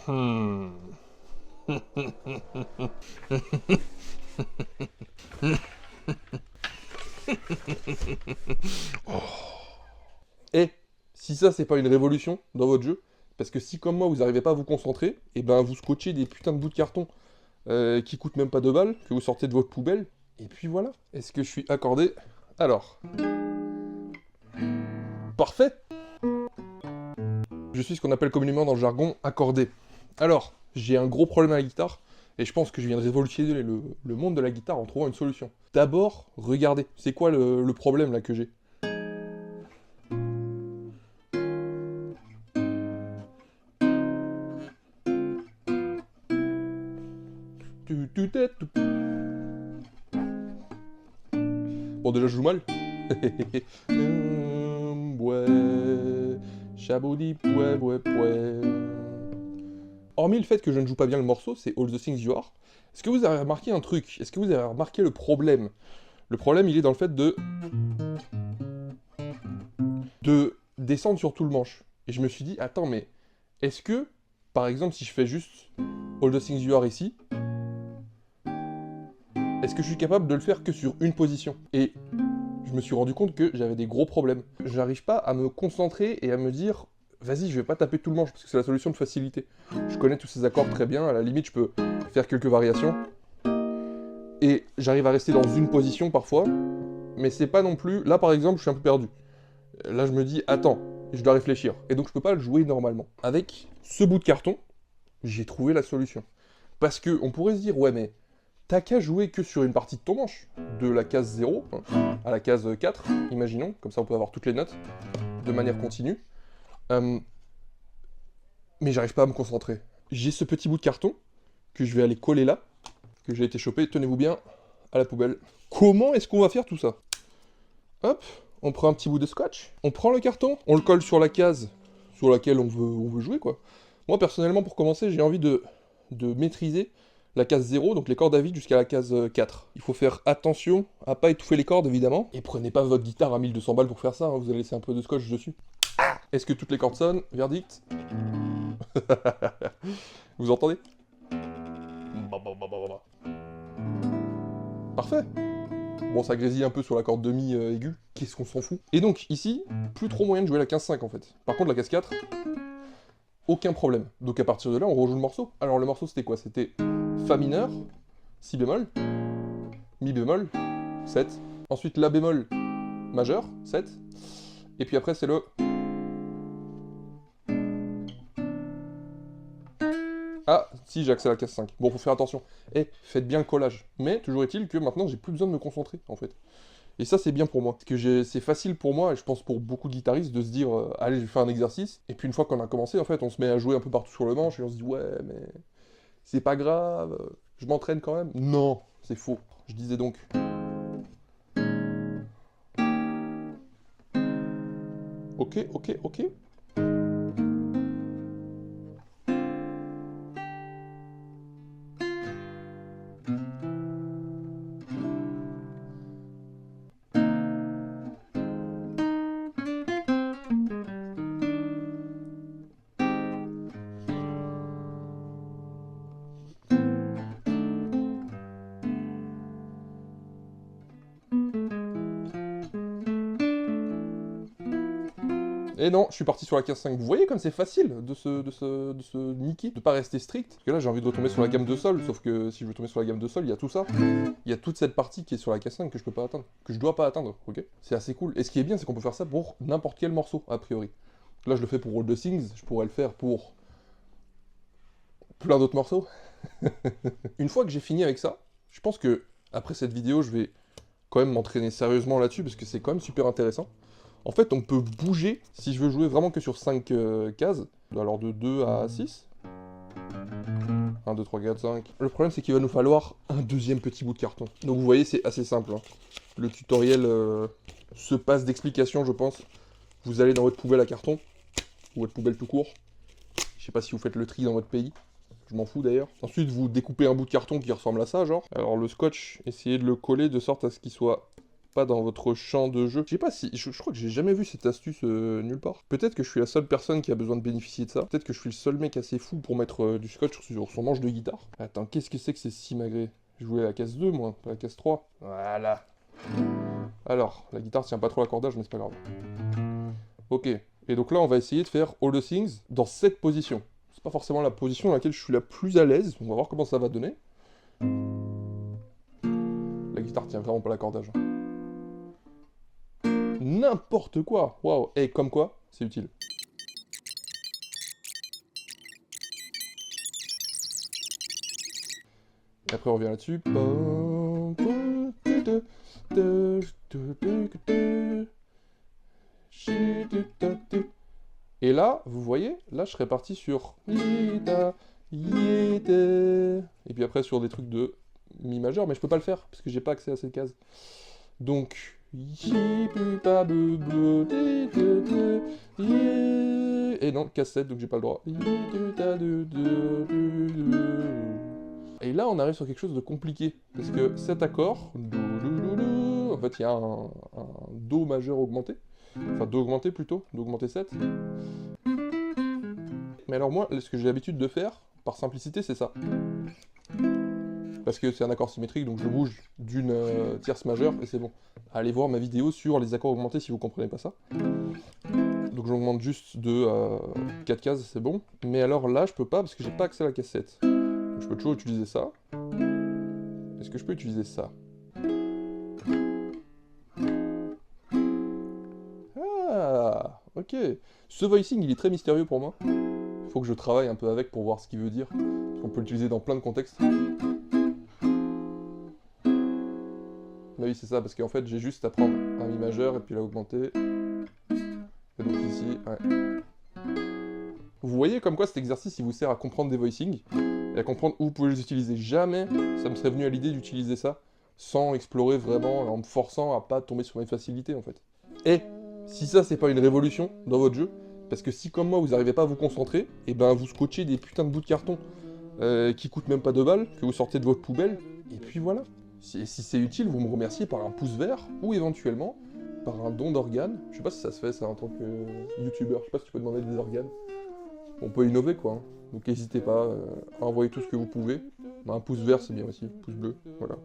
Hmm. Et si ça c'est pas une révolution dans votre jeu, parce que si comme moi vous n'arrivez pas à vous concentrer, et ben vous scotchez des putains de bouts de carton qui coûtent même pas 2 balles, que vous sortez de votre poubelle, et puis voilà. Est-ce que je suis accordé? Alors, parfait. Je suis ce qu'on appelle communément dans le jargon accordé. Alors, j'ai un gros problème à la guitare, et je pense que je viens de révolutionner le monde de la guitare en trouvant une solution. D'abord, regardez, c'est quoi le problème là que j'ai? Bon, déjà, je joue mal. Ouais, chaboudi, pouet, pouet, pouet. Hormis le fait que je ne joue pas bien le morceau, c'est All the Things You Are. Est-ce que vous avez remarqué un truc? Est-ce que vous avez remarqué le problème? Le problème, il est dans le fait de descendre sur tout le manche. Et je me suis dit, attends, mais est-ce que, par exemple, si je fais juste All the Things You Are ici, est-ce que je suis capable de le faire que sur une position? Et je me suis rendu compte que j'avais des gros problèmes. J'arrive pas à me concentrer et à me dire, vas-y, je vais pas taper tout le manche, parce que c'est la solution de facilité. Je connais tous ces accords très bien, à la limite, je peux faire quelques variations. Et j'arrive à rester dans une position parfois, mais c'est pas non plus... Là, par exemple, je suis un peu perdu. Là, je me dis, attends, je dois réfléchir. Et donc, je peux pas le jouer normalement. Avec ce bout de carton, j'ai trouvé la solution. Parce que on pourrait se dire, ouais, mais t'as qu'à jouer que sur une partie de ton manche, de la case 0 à la case 4, imaginons, comme ça on peut avoir toutes les notes, de manière continue. Mais j'arrive pas à me concentrer. J'ai ce petit bout de carton, que je vais aller coller là, que j'ai été chopé, tenez-vous bien, à la poubelle. Comment est-ce qu'on va faire tout ça? Hop, on prend un petit bout de scotch, on prend le carton, on le colle sur la case sur laquelle on veut jouer, quoi. Moi, personnellement, pour commencer, j'ai envie de maîtriser la case 0, donc les cordes à vide jusqu'à la case 4. Il faut faire attention à pas étouffer les cordes, évidemment. Et prenez pas votre guitare à 1200 balles pour faire ça, hein, vous allez laisser un peu de scotch dessus. Est-ce que toutes les cordes sonnent? Verdict. Vous entendez? Parfait. Bon, ça grésille un peu sur la corde demi aiguë, qu'est-ce qu'on s'en fout. Et donc, ici, plus trop moyen de jouer la 15-5 en fait. Par contre, la case 4, aucun problème. Donc à partir de là, on rejoue le morceau. Alors le morceau, c'était quoi? C'était Fa mineur, Si bémol, Mi bémol, 7. Ensuite, La bémol majeur, 7. Et puis après, c'est le... Ah, si, j'ai accès à la case 5. Bon, faut faire attention. Et faites bien le collage. Mais toujours est-il que maintenant, j'ai plus besoin de me concentrer, en fait. Et ça, c'est bien pour moi. Parce que c'est facile pour moi, et je pense pour beaucoup de guitaristes, de se dire allez, je vais faire un exercice. Et puis une fois qu'on a commencé, en fait, on se met à jouer un peu partout sur le manche, et on se dit ouais, mais c'est pas grave, je m'entraîne quand même. Non, c'est faux. Je disais donc. Ok, ok, ok. Et non, je suis parti sur la case 5. Vous voyez comme c'est facile de se niquer, de pas rester strict. Parce que là, j'ai envie de retomber sur la gamme de sol, sauf que si je veux tomber sur la gamme de sol, il y a tout ça. Il y a toute cette partie qui est sur la case 5 que je peux pas atteindre, que je dois pas atteindre, ok? C'est assez cool. Et ce qui est bien, c'est qu'on peut faire ça pour n'importe quel morceau, a priori. Là, je le fais pour All the Things, je pourrais le faire pour plein d'autres morceaux. Une fois que j'ai fini avec ça, je pense que après cette vidéo, je vais quand même m'entraîner sérieusement là-dessus, parce que c'est quand même super intéressant. En fait, on peut bouger, si je veux jouer vraiment que sur 5 cases, alors de 2 à 6. 1, 2, 3, 4, 5. Le problème, c'est qu'il va nous falloir un deuxième petit bout de carton. Donc vous voyez, c'est assez simple, hein. Le tutoriel se passe d'explications, je pense. Vous allez dans votre poubelle à carton, ou votre poubelle tout court. Je sais pas si vous faites le tri dans votre pays. Je m'en fous d'ailleurs. Ensuite, vous découpez un bout de carton qui ressemble à ça, genre. Alors le scotch, essayez de le coller de sorte à ce qu'il soit pas dans votre champ de jeu. Je sais pas si... Je crois que j'ai jamais vu cette astuce nulle part. Peut-être que je suis la seule personne qui a besoin de bénéficier de ça. Peut-être que je suis le seul mec assez fou pour mettre du scotch sur son manche de guitare. Attends, qu'est-ce que c'est que ces simagrées? Je voulais la case 2, moi, pas la case 3. Voilà. Alors, la guitare tient pas trop l'accordage, mais c'est pas grave. Ok. Et donc là, on va essayer de faire All the Things dans cette position. C'est pas forcément la position dans laquelle je suis la plus à l'aise. On va voir comment ça va donner. La guitare tient vraiment pas l'accordage. N'importe quoi. Waouh. Et comme quoi, c'est utile. Et après, on revient là-dessus. Et là, vous voyez, là, je serais parti sur et puis après sur des trucs de mi majeur, mais je peux pas le faire parce que j'ai pas accès à cette case. Donc et non, cassette, donc j'ai pas le droit. Et là, on arrive sur quelque chose de compliqué parce que cet accord, en fait, il y a un do majeur augmenté. Enfin, do augmenté plutôt, do augmenté 7. Mais alors moi, ce que j'ai l'habitude de faire, par simplicité, c'est ça. Parce que c'est un accord symétrique, donc je bouge d'une tierce majeure, et c'est bon. Allez voir ma vidéo sur les accords augmentés si vous comprenez pas ça. Donc j'augmente juste de 4 cases, c'est bon. Mais alors là, je peux pas, parce que j'ai pas accès à la cassette. Donc je peux toujours utiliser ça. Est-ce que je peux utiliser ça? Ah, ok. Ce voicing, il est très mystérieux pour moi. Il faut que je travaille un peu avec pour voir ce qu'il veut dire. On peut l'utiliser dans plein de contextes. Bah oui, c'est ça, parce qu'en fait, j'ai juste à prendre un mi majeur et puis la augmenter. Et donc ici, ouais. Vous voyez comme quoi cet exercice, il vous sert à comprendre des voicings et à comprendre où vous pouvez les utiliser. Jamais ça me serait venu à l'idée d'utiliser ça sans explorer vraiment, en me forçant à pas tomber sur mes facilités, en fait. Et si ça, c'est pas une révolution dans votre jeu, parce que si, comme moi, vous n'arrivez pas à vous concentrer, et ben vous scotchez des putains de bouts de carton qui coûtent même pas 2 balles, que vous sortez de votre poubelle, et puis voilà. Si c'est utile, vous me remerciez par un pouce vert, ou éventuellement par un don d'organes. Je sais pas si ça se fait, ça, en tant que youtubeur. Je sais pas si tu peux demander des organes. On peut innover, quoi. Hein. Donc n'hésitez pas à envoyer tout ce que vous pouvez. Un pouce vert, c'est bien aussi. Pouce bleu, voilà.